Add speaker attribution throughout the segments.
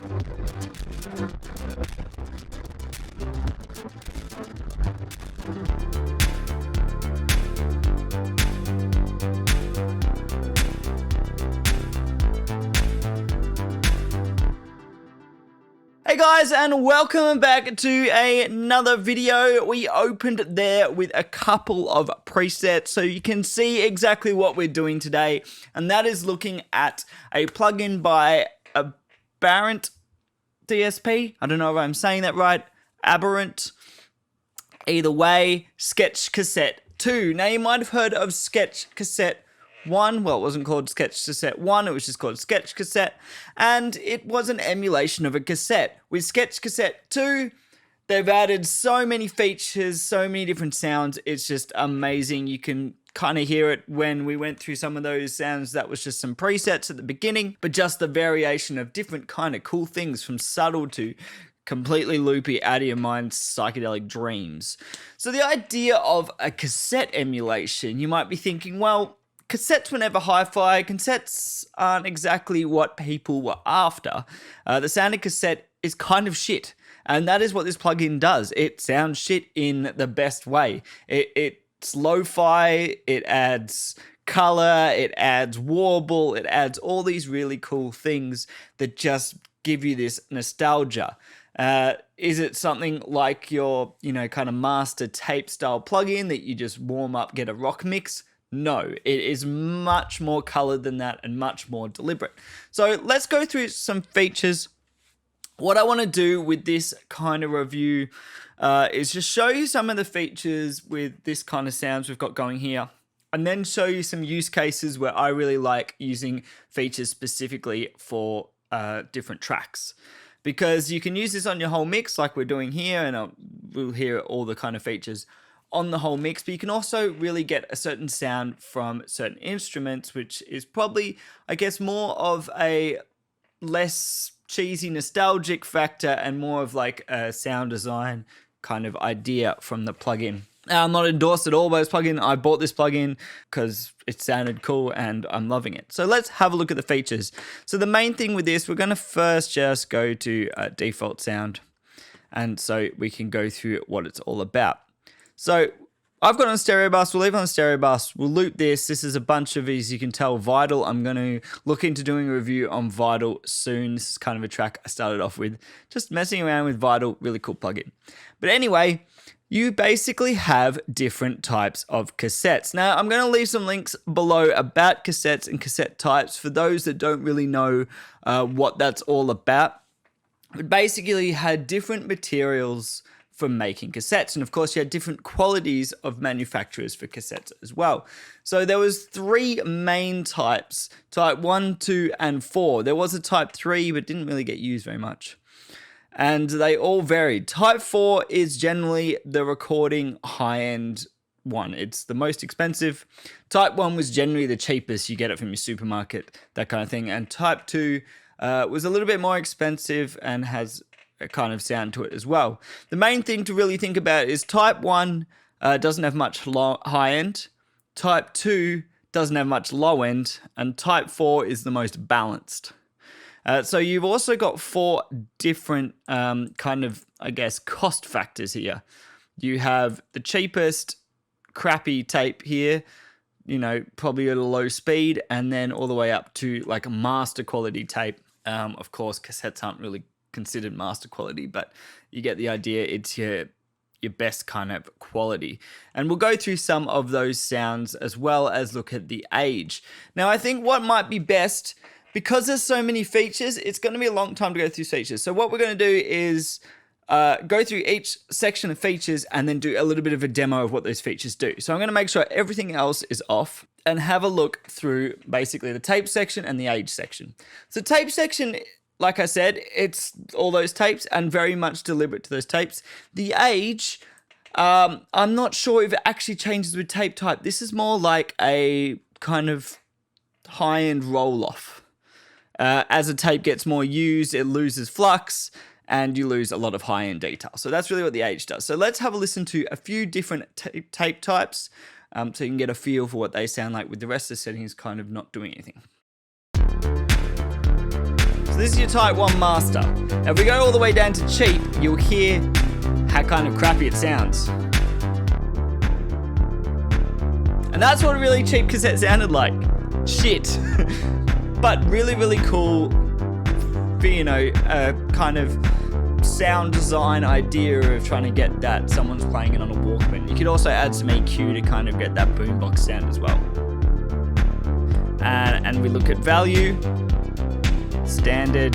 Speaker 1: Hey guys, and welcome back to another video. We opened there with a couple of presets so you can see exactly what we're doing today, and that is looking at a plugin by Abberant DSP. I don't know if I'm saying that right. Abberant. Either way, Sketch Cassette 2. Now you might have heard of Sketch Cassette 1. Well, it wasn't called Sketch Cassette 1, it was just called Sketch Cassette, and it was an emulation of a cassette. With Sketch Cassette 2, they've added so many features, so many different sounds, it's just amazing. You can kind of hear it when we went through some of those sounds. That was just some presets at the beginning, but just the variation of different kind of cool things, from subtle to completely loopy, out of your mind, psychedelic dreams. So the idea of a cassette emulation, you might be thinking, well, cassettes were never hi-fi. Cassettes aren't exactly what people were after. The sound of cassette is kind of shit. And that is what this plugin does. It sounds shit in the best way. It's lo-fi, it adds color, it adds warble, it adds all these really cool things that just give you this nostalgia. Is it something like your, kind of master tape style plugin that you just warm up, get a rock mix? No, it is much more colored than that and much more deliberate. So let's go through some features. What I want to do with this kind of review is just show you some of the features with this kind of sounds we've got going here, and then show you some use cases where I really like using features specifically for different tracks. Because you can use this on your whole mix like we're doing here, and we'll hear all the kind of features on the whole mix, but you can also really get a certain sound from certain instruments, which is probably, I guess, more of a less cheesy nostalgic factor and more of like a sound design kind of idea from the plugin. Now, I'm not endorsed at all by this plugin. I bought this plugin because it sounded cool and I'm loving it. So let's have a look at the features. So the main thing with this, we're going to first just go to default sound, and so we can go through what it's all about. So I've got it on stereo bus. We'll leave it on stereo bus. We'll loop this. This is a bunch of, as you can tell, Vital. I'm going to look into doing a review on Vital soon. This is kind of a track I started off with, just messing around with Vital. Really cool plugin. But anyway, you basically have different types of cassettes. Now, I'm going to leave some links below about cassettes and cassette types for those that don't really know what that's all about. But basically, you had different materials for making cassettes, and of course you had different qualities of manufacturers for cassettes as well. So there was 3 main types: type 1, 2, and 4. There was a type 3, but didn't really get used very much, and they all varied. Type 4 is generally the recording high-end one. It's the most expensive. Type 1 was generally the cheapest. You get it from your supermarket, that kind of thing. And type 2 was a little bit more expensive and has a kind of sound to it as well. The main thing to really think about is type 1 doesn't have much high end, type 2 doesn't have much low end, and type 4 is the most balanced. So you've also got 4 different kind of, I guess, cost factors here. You have the cheapest crappy tape here, probably at a low speed, and then all the way up to like a master quality tape. Of course, cassettes aren't really considered master quality, but you get the idea. It's your best kind of quality. And we'll go through some of those sounds as well as look at the age. Now, I think what might be best, because there's so many features, it's going to be a long time to go through features. So what we're going to do is go through each section of features and then do a little bit of a demo of what those features do. So I'm going to make sure everything else is off and have a look through basically the tape section and the age section. So tape section, like I said, it's all those tapes and very much deliberate to those tapes. The age, I'm not sure if it actually changes with tape type. This is more like a kind of high-end roll-off. As a tape gets more used, it loses flux and you lose a lot of high-end detail. So that's really what the age does. So let's have a listen to a few different tape types so you can get a feel for what they sound like with the rest of the settings kind of not doing anything. this is your Type 1 master. Now if we go all the way down to cheap, you'll hear how kind of crappy it sounds. And that's what a really cheap cassette sounded like. Shit. But really, really cool for, you know, a kind of sound design idea of trying to get that someone's playing it on a Walkman. You could also add some EQ to kind of get that boombox sound as well. And we look at value, standard,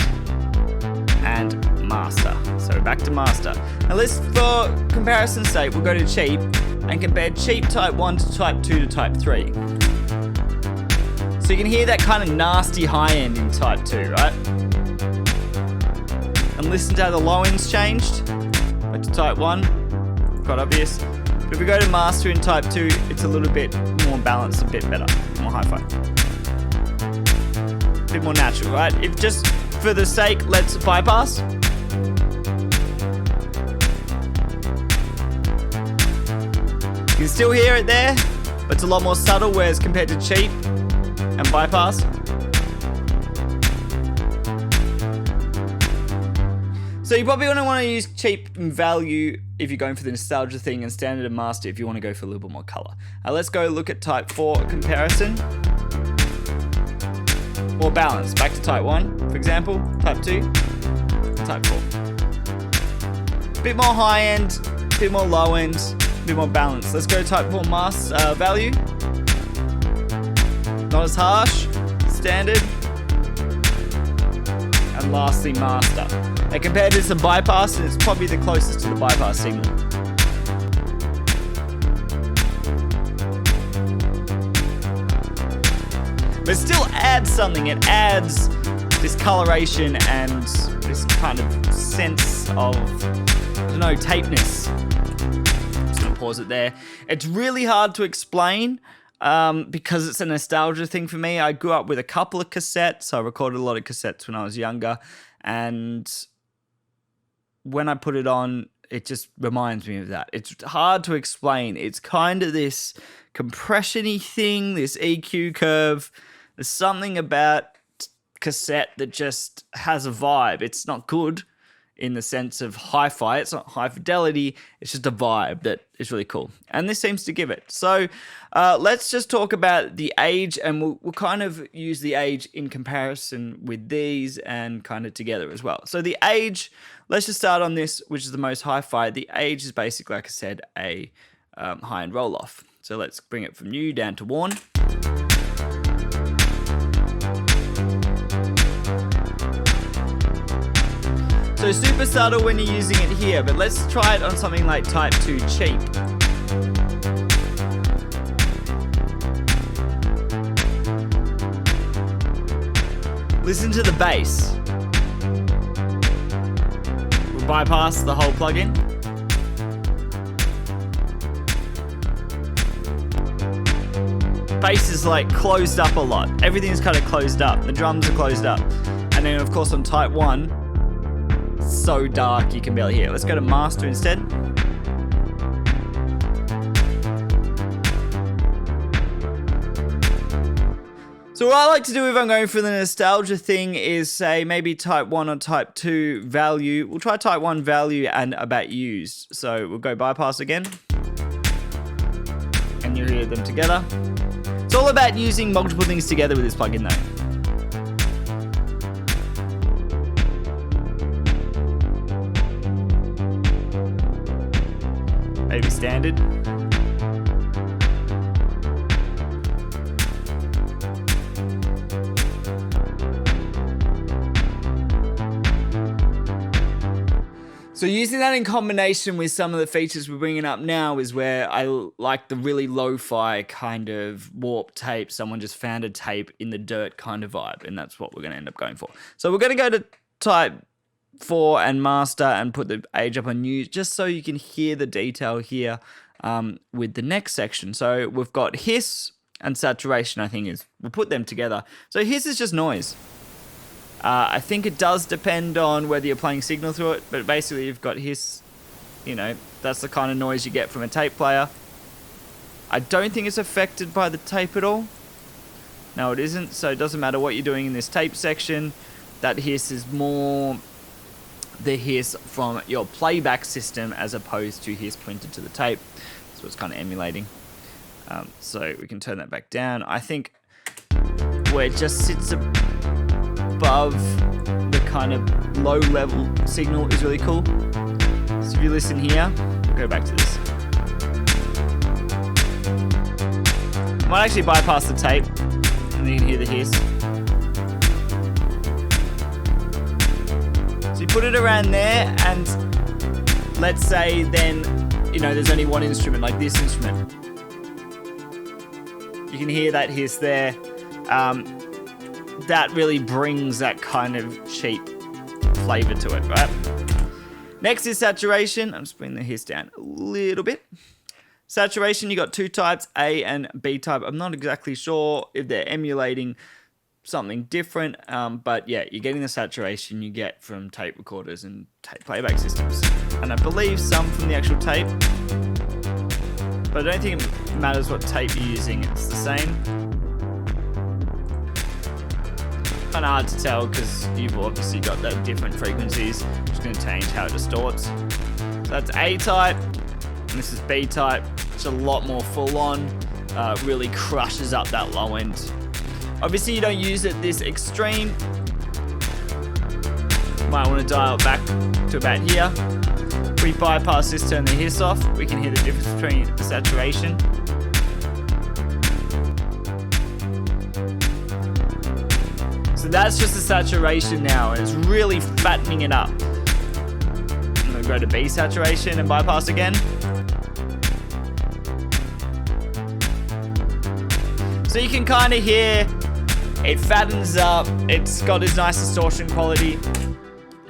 Speaker 1: and master. So back to master. Now let's, for comparison's sake, we'll go to cheap and compare cheap Type 1 to Type 2 to Type 3. So you can hear that kind of nasty high end in Type 2, right? And listen to how the low end's changed. Back to Type 1, quite obvious. But if we go to master in Type 2, it's a little bit more balanced, a bit better, more hi-fi. A bit more natural, right? If just for the sake, let's bypass. You can still hear it there, but it's a lot more subtle, whereas compared to cheap and bypass. So you probably want to use cheap and value if you're going for the nostalgia thing, and standard and master if you want to go for a little bit more color. Let's go look at Type 4 comparison. More balance. Back to Type 1, for example. Type 2, Type 4. Bit more high end, bit more low end, bit more balance. Let's go Type 4 value. Not as harsh. Standard. And lastly, master. Now compared to some bypass, it's probably the closest to the bypass signal. But it still adds something. It adds this coloration and this kind of sense of, I don't know, tapeness. I'm just gonna pause it there. It's really hard to explain because it's a nostalgia thing for me. I grew up with a couple of cassettes. I recorded a lot of cassettes when I was younger, and when I put it on, it just reminds me of that. It's hard to explain. It's kind of this compression-y thing, this EQ curve. There's something about cassette that just has a vibe. It's not good in the sense of hi-fi. It's not high fidelity. It's just a vibe that is really cool. And this seems to give it. So let's just talk about the age, and we'll kind of use the age in comparison with these and kind of together as well. So the age, let's just start on this, which is the most hi-fi. The age is basically, like I said, a high-end roll-off. So let's bring it from new down to worn. So super subtle when you're using it here, but let's try it on something like Type 2 cheap. Listen to the bass. We'll bypass the whole plugin. Bass is like closed up a lot. Everything's kind of closed up. The drums are closed up. And then of course on Type 1, so dark you can barely hear it. Let's go to master instead. So what I like to do if I'm going for the nostalgia thing is say maybe Type 1 or Type 2 value. We'll try Type 1 value and about used. So we'll go bypass again. And you hear them together. It's all about using multiple things together with this plugin though. Maybe standard. So using that in combination with some of the features we're bringing up now is where I like the really lo-fi kind of warp tape, someone just found a tape in the dirt kind of vibe, and that's what we're going to end up going for. So we're going to go to Type 4 and master and put the age up on new just so you can hear the detail here with the next section. So we've got hiss and saturation, I think we'll put them together. So hiss is just noise. I think it does depend on whether you're playing signal through it, but basically you've got hiss, you know, that's the kind of noise you get from a tape player. I don't think it's affected by the tape at all. No, it isn't, so it doesn't matter what you're doing in this tape section. that hiss is more the hiss from your playback system as opposed to hiss printed to the tape. So it's kind of emulating. So we can turn that back down. I think where it just sits above the kind of low level signal is really cool. So if you listen here, go back to this. I might actually bypass the tape and then you can hear the hiss. So you put it around there, and let's say then, you know, there's only one instrument, like this instrument. You can hear that hiss there. That really brings that kind of cheap flavor to it, right? Next is saturation. I'm just bringing the hiss down a little bit. Saturation, you got two types, A and B type. I'm not exactly sure if they're emulating something different, but yeah, you're getting the saturation you get from tape recorders and tape playback systems. And I believe some from the actual tape, but I don't think it matters what tape you're using, it's the same. Kind of hard to tell because you've obviously got the different frequencies, which is going to change how it distorts. So that's A type, and this is B type. It's a lot more full on, really crushes up that low end. Obviously you don't use it this extreme. Might want to dial it back to about here. If we bypass this, turn the hiss off, we can hear the difference between the saturation. So that's just the saturation now, and it's really fattening it up. I'm going to go to B saturation and bypass again. So you can kind of hear it fattens up, it's got this nice distortion quality.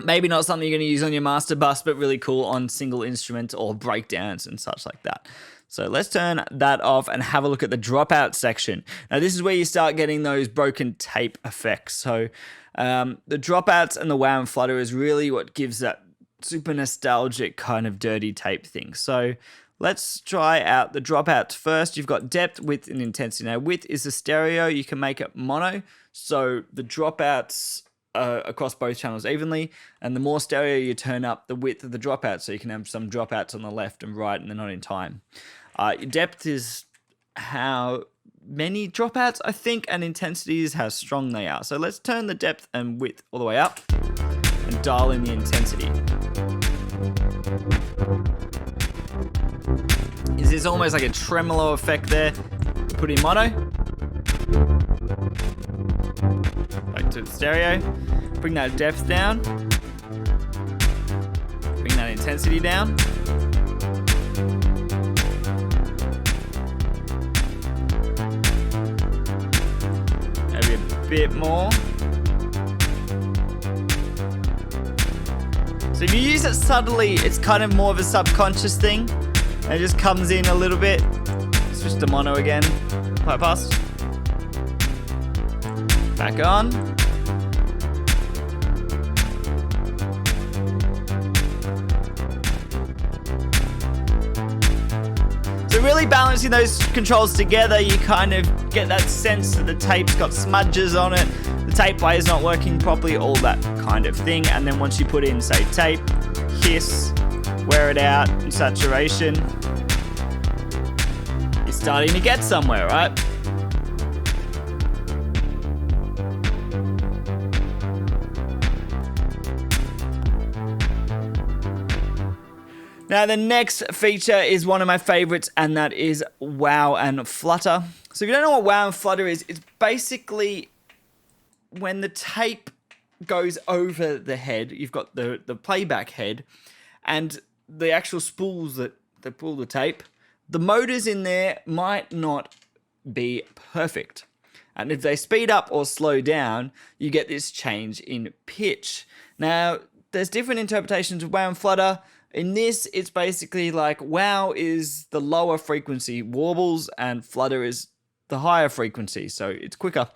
Speaker 1: Maybe not something you're going to use on your master bus, but really cool on single instruments or breakdowns and such like that. So let's turn that off and have a look at the dropout section. Now this is where you start getting those broken tape effects. So the dropouts and the wow and flutter is really what gives that super nostalgic kind of dirty tape thing. So let's try out the dropouts first. You've got depth, width, and intensity. Now, width is a stereo. You can make it mono, so the dropouts across both channels evenly. And the more stereo you turn up, the width of the dropouts, so you can have some dropouts on the left and right, and they're not in time. Depth is how many dropouts, I think, and intensity is how strong they are. So let's turn the depth and width all the way up and dial in the intensity. Is this almost like a tremolo effect there? Put in mono. Back to the stereo. Bring that depth down. Bring that intensity down. Maybe a bit more. So if you use it subtly, it's kind of more of a subconscious thing. It just comes in a little bit. Switch to mono again. Bypass. Back on. So really balancing those controls together, you kind of get that sense that the tape's got smudges on it, the tape player's not working properly, all that kind of thing. And then once you put in, say, tape, hiss, wear it out, and saturation, you're starting to get somewhere, right? Now the next feature is one of my favorites, and that is wow and flutter. So if you don't know what wow and flutter is, it's basically when the tape goes over the head, you've got the playback head, and the actual spools that pull the tape, the motors in there might not be perfect. And if they speed up or slow down, you get this change in pitch. Now, there's different interpretations of wow and flutter. In this, it's basically like wow is the lower frequency warbles and flutter is the higher frequency, so it's quicker.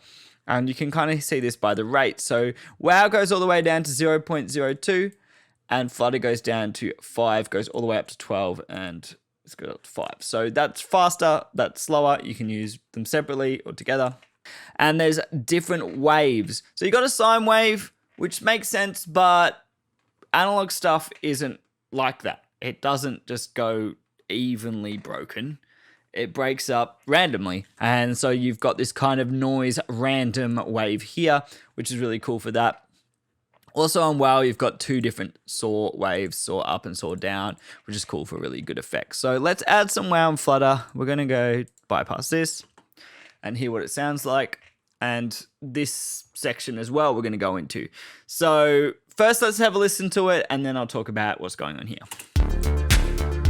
Speaker 1: And you can kind of see this by the rate. So wow goes all the way down to 0.02, and flutter goes down to 5, goes all the way up to 12, and it's got up to 5. So that's faster, that's slower. You can use them separately or together. And there's different waves. So you got a sine wave, which makes sense, but analog stuff isn't like that. It doesn't just go evenly broken. It breaks up randomly. And so you've got this kind of noise random wave here, which is really cool for that. Also on WoW, you've got two different saw waves, saw up and saw down, which is cool for really good effects. So let's add some WoW and Flutter. We're going to go bypass this and hear what it sounds like. And this section as well we're going to go into. So first let's have a listen to it and then I'll talk about what's going on here.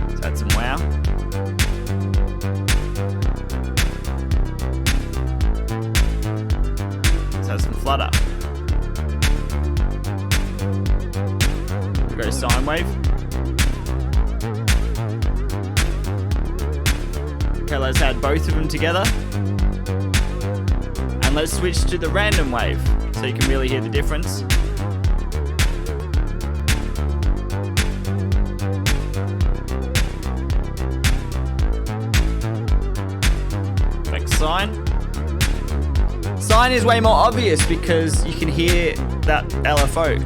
Speaker 1: Let's add some WoW. Let's add some Flutter. Go to sine wave. Okay, let's add both of them together. And let's switch to the random wave so you can really hear the difference. Like sine. Sine is way more obvious because you can hear that LFO.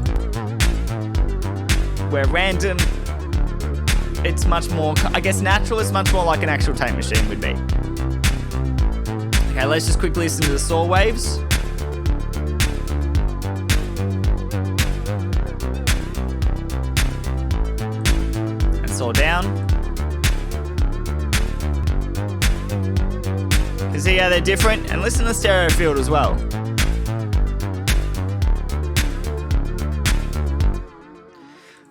Speaker 1: Where random, it's much more, I guess natural is much more like an actual tape machine would be. Okay, let's just quickly listen to the saw waves. And saw down. You can see how they're different, and listen to the stereo field as well.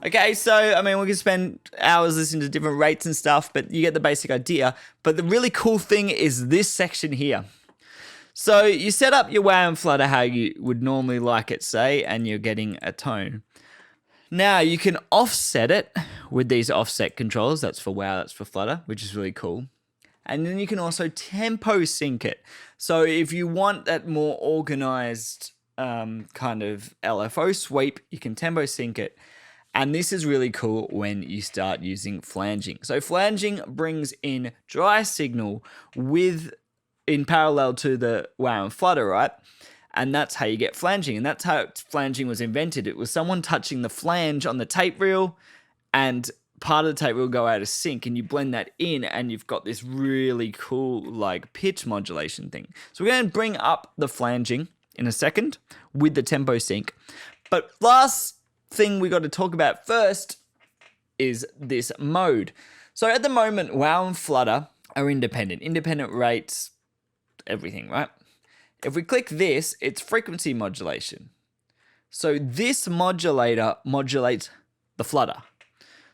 Speaker 1: Okay, so, I mean, we can spend hours listening to different rates and stuff, but you get the basic idea. But the really cool thing is this section here. So you set up your WoW and Flutter how you would normally like it, say, and you're getting a tone. Now, you can offset it with these offset controls. That's for WoW, that's for Flutter, which is really cool. And then you can also tempo sync it. So if you want that more organized kind of LFO sweep, you can tempo sync it. And this is really cool when you start using flanging. So flanging brings in dry signal in parallel to the WoW and Flutter, right? And that's how you get flanging. And that's how flanging was invented. It was someone touching the flange on the tape reel and part of the tape reel go out of sync and you blend that in and you've got this really cool like pitch modulation thing. So we're going to bring up the flanging in a second with the tempo sync. But last thing we got to talk about first is this mode. So at the moment, WoW and Flutter are independent rates, everything, right? If we click this, it's frequency modulation. So this modulator modulates the Flutter.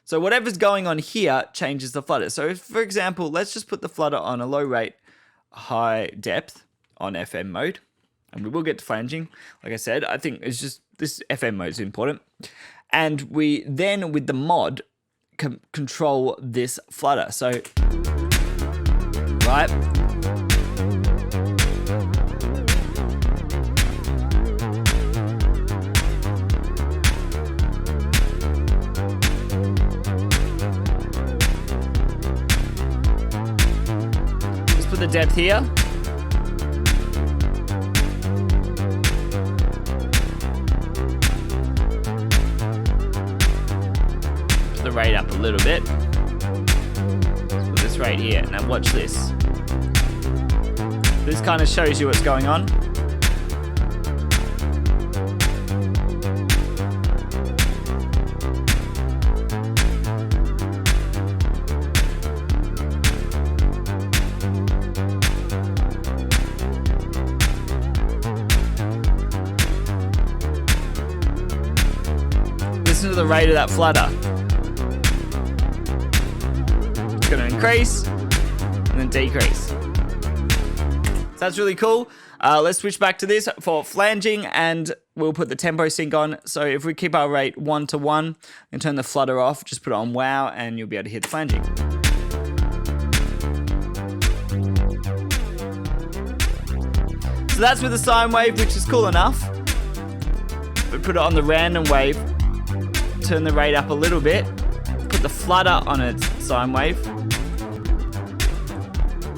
Speaker 1: So whatever's going on here changes the Flutter. So if, for example, let's just put the Flutter on a low rate, high depth on FM mode. And we will get to flanging. Like I said, I think it's just this FM mode is important. And we then, with the mod, can control this Flutter. So, right. Let's put the depth here. The rate up a little bit. Let's put this right here. Now watch this. This kind of shows you what's going on. Listen to the rate of that Flutter. Going to increase and then decrease. So that's really cool. Let's switch back to this for flanging and we'll put the tempo sync on. So if we keep our rate 1 to 1 and turn the Flutter off, just put it on WoW and you'll be able to hear the flanging. So that's with the sine wave, which is cool enough. We put it on the random wave, turn the rate up a little bit, put the Flutter on its sine wave, a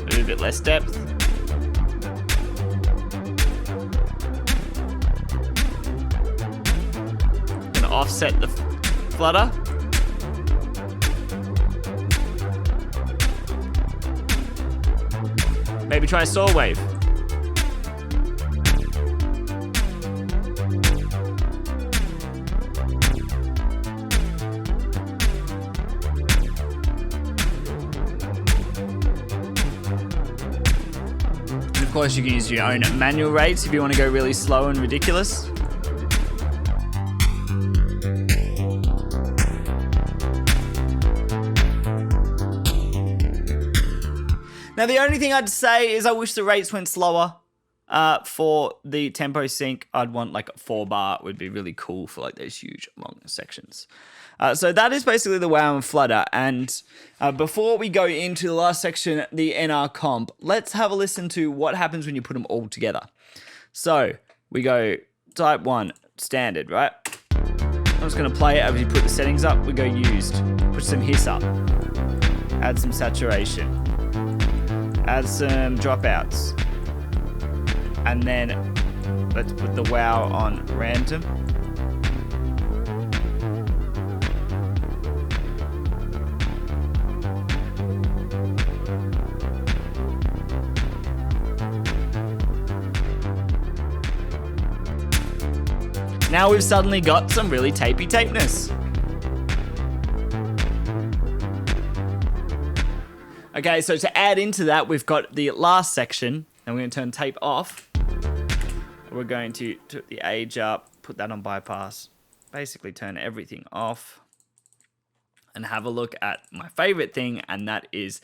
Speaker 1: little bit less depth. offset the flutter. Maybe try a saw wave. Of course, you can use your own manual rates if you want to go really slow and ridiculous. Now, the only thing I'd say is I wish the rates went slower. For the tempo sync, I'd want like a 4-bar would be really cool for like those huge long sections. So that is basically the WoW and Flutter. And before we go into the last section, the NR comp, let's have a listen to what happens when you put them all together. So we go type 1, standard, right? I'm just going to play it as you put the settings up. We go used, put some hiss up, add some saturation, add some dropouts, and then let's put the WoW on random. Now we've suddenly got some really tapey tapeness. Okay, so to add into that, we've got the last section, and we're going to turn tape off. We're going to put the age up, put that on bypass, basically turn everything off, and have a look at my favorite thing, and that is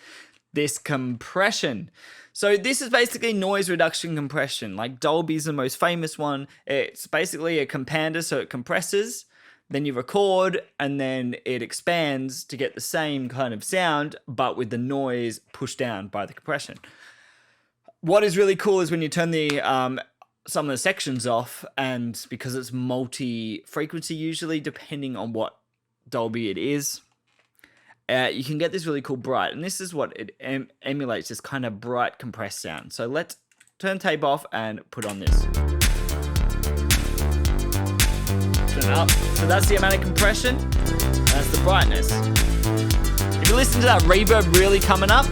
Speaker 1: this compression. So this is basically noise reduction compression. Like Dolby's the most famous one. It's basically a compander, so it compresses, then you record, and then it expands to get the same kind of sound, but with the noise pushed down by the compression. What is really cool is when you turn the some of the sections off, and because it's multi-frequency usually, depending on what Dolby it is, you can get this really cool bright, and this is what it emulates, this kind of bright compressed sound. So let's turn tape off and put on this. Turn it up. So that's the amount of compression, and that's the brightness. If you listen to that reverb really coming up,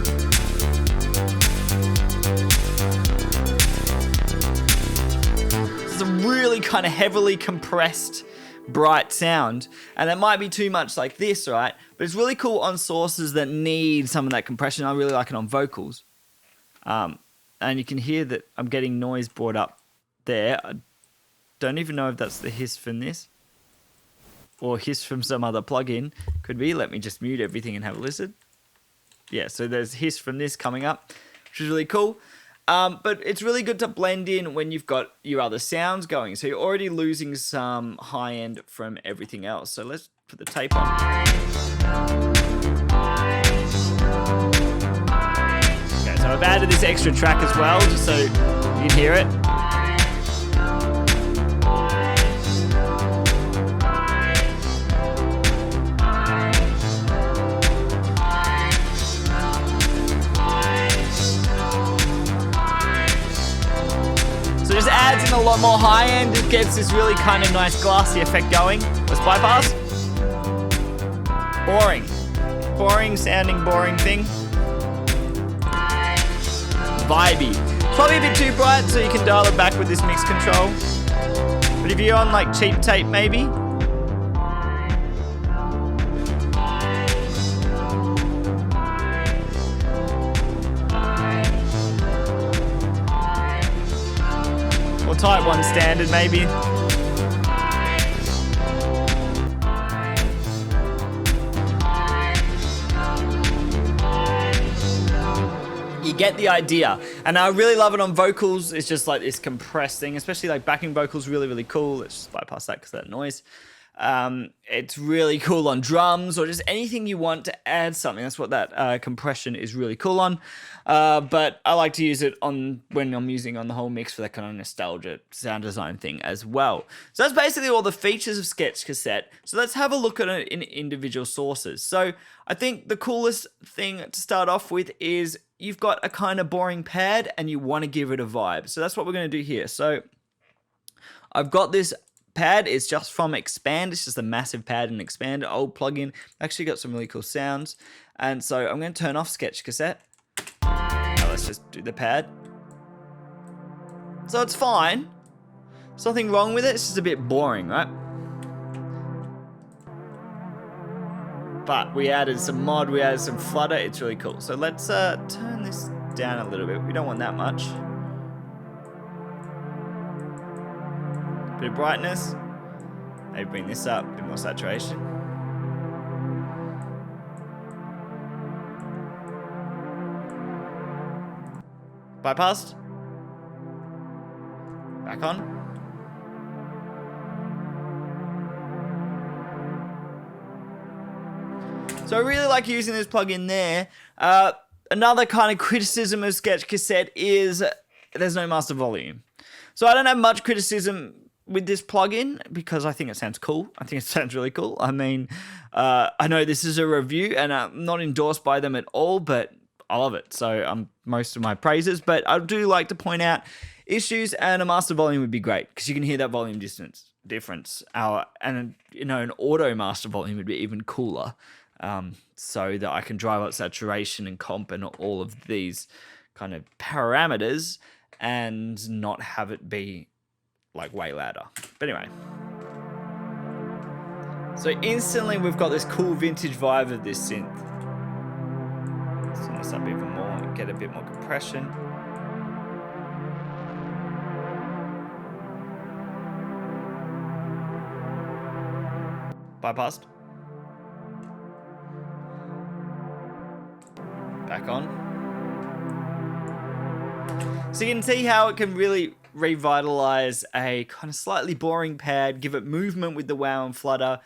Speaker 1: it's a really kind of heavily compressed bright sound, and it might be too much like this, right? But it's really cool on sources that need some of that compression. I really like it on vocals, and you can hear that I'm getting noise brought up there. I don't even know if that's the hiss from this or hiss from some other plugin. Could be. Let me just mute everything and have a listen. Yeah, so there's hiss from this coming up, which is really cool. But it's really good to blend in when you've got your other sounds going. So you're already losing some high end from everything else. So let's put the tape on. Okay, so I've added this extra track as well, just so you can hear it. Just adds in a lot more high end. It gets this really kind of nice glassy effect going. Let's bypass. Boring. Boring sounding, boring thing. Vibey. Probably a bit too bright, so you can dial it back with this mix control. But if you're on like cheap tape maybe, type 1 standard maybe. You get the idea. And I really love it on vocals. It's just like this compressed thing, especially like backing vocals, really, really cool. Let's just bypass that because of that noise. It's really cool on drums or just anything you want to add something. That's what that compression is really cool on. But I like to use it on when I'm using on the whole mix for that kind of nostalgia sound design thing as well. So that's basically all the features of Sketch Cassette. So let's have a look at it in individual sources. So I think the coolest thing to start off with is you've got a kind of boring pad and you want to give it a vibe. So that's what we're going to do here. So I've got this pad is just from Expand. It's just a massive pad and Expand, old plugin. Actually got some really cool sounds. And so I'm going to turn off Sketch Cassette. Now let's just do the pad. So it's fine. There's nothing wrong with it. It's just a bit boring, right? But we added some mod, we added some Flutter. It's really cool. So let's turn this down a little bit. We don't want that much. Bit of brightness. Maybe bring this up, a bit more saturation. Bypassed. Back on. So I really like using this plugin there. Another kind of criticism of Sketch Cassette is there's no master volume. So I don't have much criticism with this plugin because I think it sounds cool. I think it sounds really cool. I mean, I know this is a review and I'm not endorsed by them at all, but I love it. So most of my praises, but I do like to point out issues, and a master volume would be great because you can hear that volume difference. And you know, an auto master volume would be even cooler, so that I can drive up saturation and comp and all of these kind of parameters and not have it be like way louder. But anyway, so instantly we've got this cool vintage vibe of this synth. Let's turn this up even more and get a bit more compression. Bypassed. Back on. So you can see how it can really revitalize a kind of slightly boring pad, give it movement with the wow and flutter,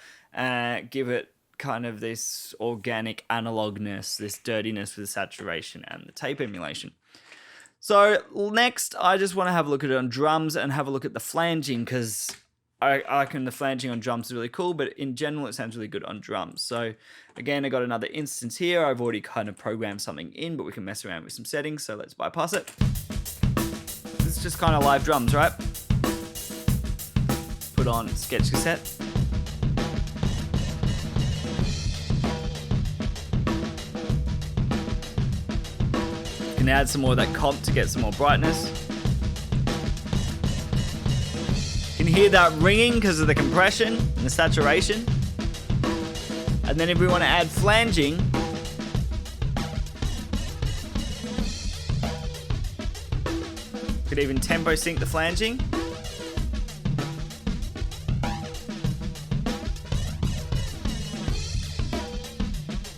Speaker 1: give it kind of this organic analogness, this dirtiness with the saturation and the tape emulation. So next, I just want to have a look at it on drums and have a look at the flanging, because I reckon the flanging on drums is really cool, but in general, it sounds really good on drums. So again, I got another instance here. I've already kind of programmed something in, but we can mess around with some settings. So let's bypass it. This is just kind of live drums, right? Put on Sketch Cassette. Can add some more of that comp to get some more brightness. You can hear that ringing because of the compression and the saturation. And then if we want to add flanging, could even tempo sync the flanging.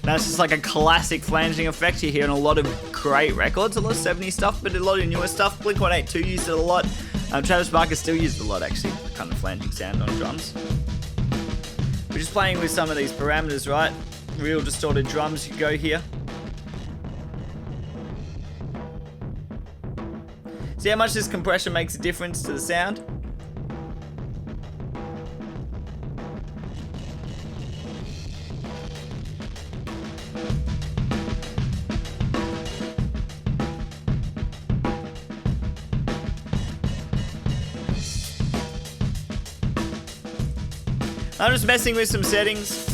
Speaker 1: That's just like a classic flanging effect you hear in a lot of great records, a lot of 70s stuff, but a lot of newer stuff. Blink-182 used it a lot. Travis Barker still used it a lot, actually, the kind of flanging sound on drums. We're just playing with some of these parameters, right? Real distorted drums, you go here. See how much this compression makes a difference to the sound? I'm just messing with some settings.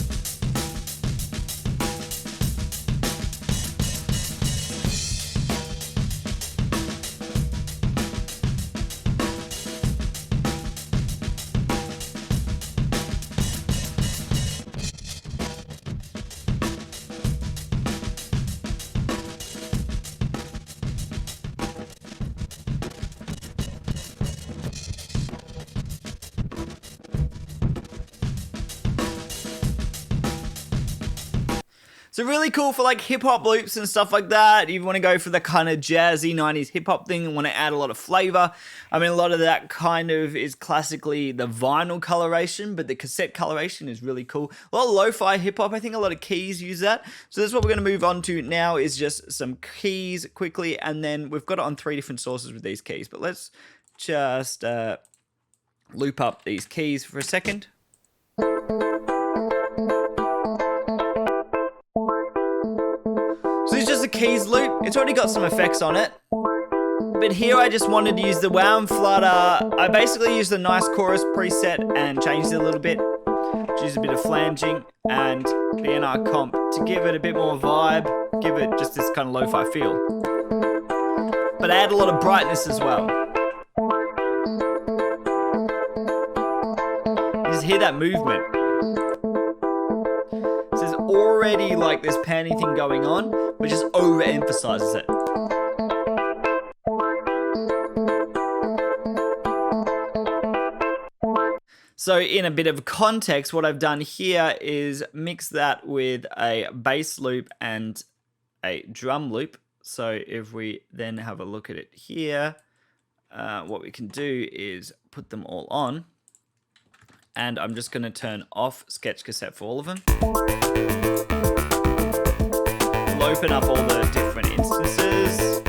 Speaker 1: So really cool for like hip hop loops and stuff like that. You want to go for the kind of jazzy 90s hip hop thing and want to add a lot of flavor. I mean, a lot of that kind of is classically the vinyl coloration, but the cassette coloration is really cool. A lot of lo-fi hip hop. I think a lot of keys use that. So that's what we're going to move on to now, is just some keys quickly. And then we've got it on 3 different sources with these keys, but let's just loop up these keys for a second. So it's just a keys loop. It's already got some effects on it. But here I just wanted to use the wow and flutter. I basically used the nice chorus preset and changed it a little bit. Use a bit of flanging and the NR comp to give it a bit more vibe, give it just this kind of lo-fi feel. But add a lot of brightness as well. You just hear that movement. So there's already like this panning thing going on, but just overemphasizes it. So in a bit of context, what I've done here is mix that with a bass loop and a drum loop. So if we then have a look at it here, what we can do is put them all on. And I'm just going to turn off Sketch Cassette for all of them. We'll open up all the different instances.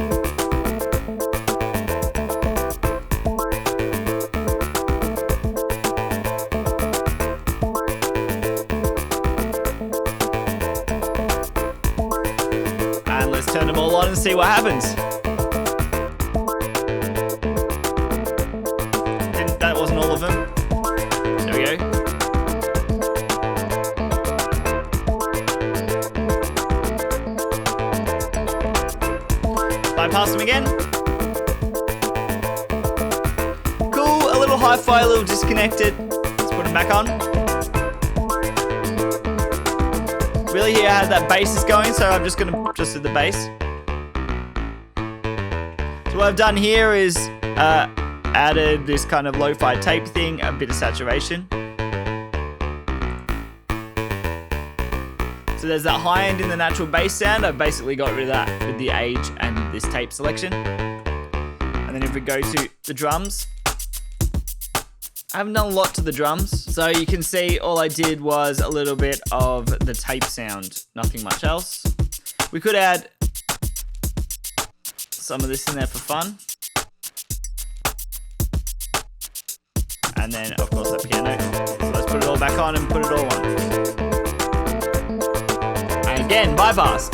Speaker 1: Turn them all on and see what happens. That wasn't all of them. There we go. Bypass them again. Cool, a little hi-fi, a little disconnected. Let's put them back on. Really hear how that bass is going, so I'm just going to just do the bass. So what I've done here is added this kind of lo-fi tape thing, a bit of saturation. So there's that high end in the natural bass sound. I've basically got rid of that with the age and this tape selection. And then if we go to the drums, I haven't done a lot to the drums, so you can see all I did was a little bit of the tape sound, nothing much else. We could add some of this in there for fun. And then, of course, that piano. So let's put it all back on and put it all on. And again, bypass.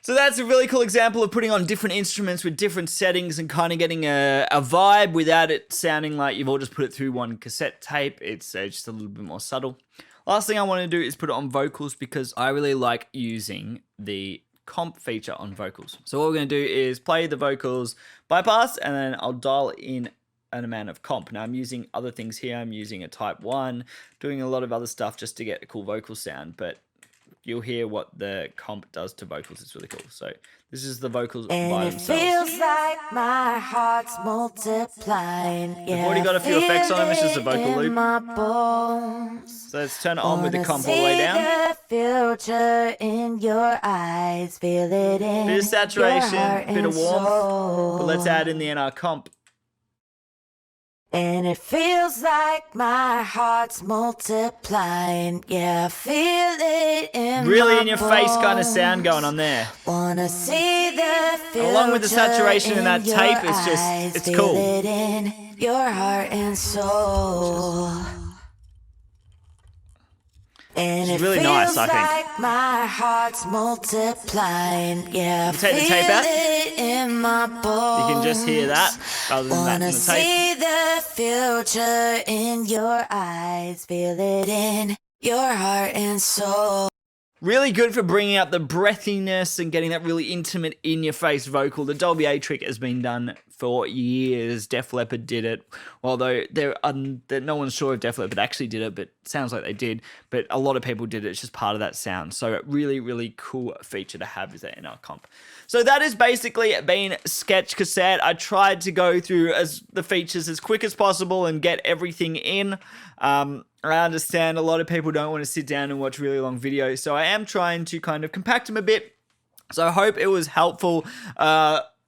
Speaker 1: So that's a really cool example of putting on different instruments with different settings and kind of getting a vibe without it sounding like you've all just put it through one cassette tape. It's just a little bit more subtle. Last thing I want to do is put it on vocals because I really like using the comp feature on vocals. So what we're going to do is play the vocals, bypass, and then I'll dial in an amount of comp. Now I'm using other things here. I'm using a type 1, doing a lot of other stuff just to get a cool vocal sound, but you'll hear what the comp does to vocals. It's really cool. So this is the vocals by themselves. And it feels like my heart's multiplying. I've already got a few effects on them. It's just a vocal loop. So let's turn it on with the comp all the way down. Future in your eyes, feel it in bit of saturation, bit of warmth. But let's add in the NR comp. And it feels like my heart's multiplying. Yeah, I feel it in really in your face kind of sound going on there. Wanna see the future along with the saturation in that tape, it's just, it's cool. Feel it in your heart and soul. And it's really nice, I think. Like my heart's multiplying. Yeah, you take the tape out. In my bones. You can just hear that rather than that in the tape. See the future in your eyes. Feel it in your heart and soul. Really good for bringing out the breathiness and getting that really intimate in-your-face vocal. The Dolby A trick has been done for years. Def Leppard did it, although no one's sure if Def Leppard actually did it, but it sounds like they did. But a lot of people did it. It's just part of that sound. So a really, really cool feature to have is that in our comp. So that has basically been Sketch Cassette. I tried to go through the features as quick as possible and get everything in. I understand a lot of people don't want to sit down and watch really long videos, so I am trying to kind of compact them a bit. So I hope it was helpful.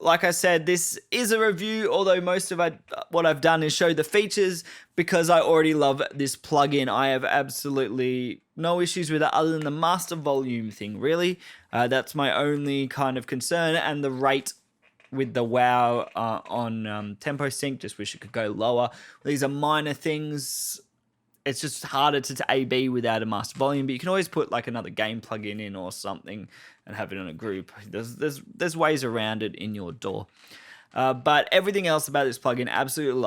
Speaker 1: Like I said, this is a review, although most of what I've done is show the features because I already love this plugin. I have absolutely no issues with it other than the master volume thing, really. That's my only kind of concern, and the rate with the wow on tempo sync. Just wish it could go lower. These are minor things. It's just harder to A/B without a master volume, but you can always put like another game plugin in or something and have it on a group. There's ways around it in your DAW. But everything else about this plugin, absolutely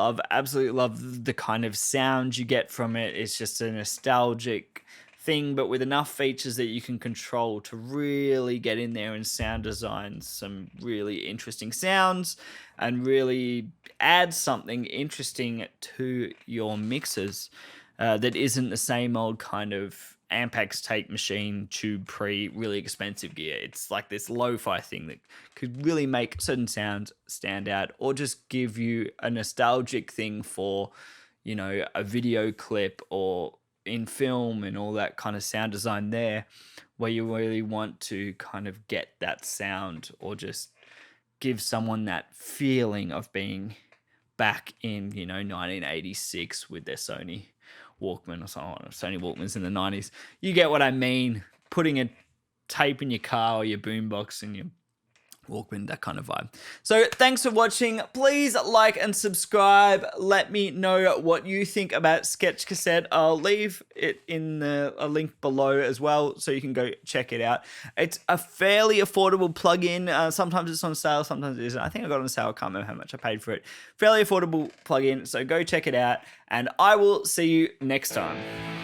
Speaker 1: love the kind of sound you get from it. It's just a nostalgic thing, but with enough features that you can control to really get in there and sound design some really interesting sounds and really add something interesting to your mixes that isn't the same old kind of Ampex tape machine, tube pre, really expensive gear. It's like this lo-fi thing that could really make certain sounds stand out or just give you a nostalgic thing for, you know, a video clip or in film and all that kind of sound design there, where you really want to kind of get that sound or just give someone that feeling of being back in, you know, 1986 with their Sony Walkman or so on. Sony Walkmans in the 90s. You get what I mean. Putting a tape in your car or your boombox in your Walkman, that kind of vibe. So thanks for watching. Please like and subscribe. Let me know what you think about Sketch Cassette. I'll leave it in a link below as well, so you can go check it out. It's a fairly affordable plugin. Sometimes it's on sale, sometimes it isn't. I think I got it on sale. I can't remember how much I paid for it. Fairly affordable plugin, so go check it out, and I will see you next time.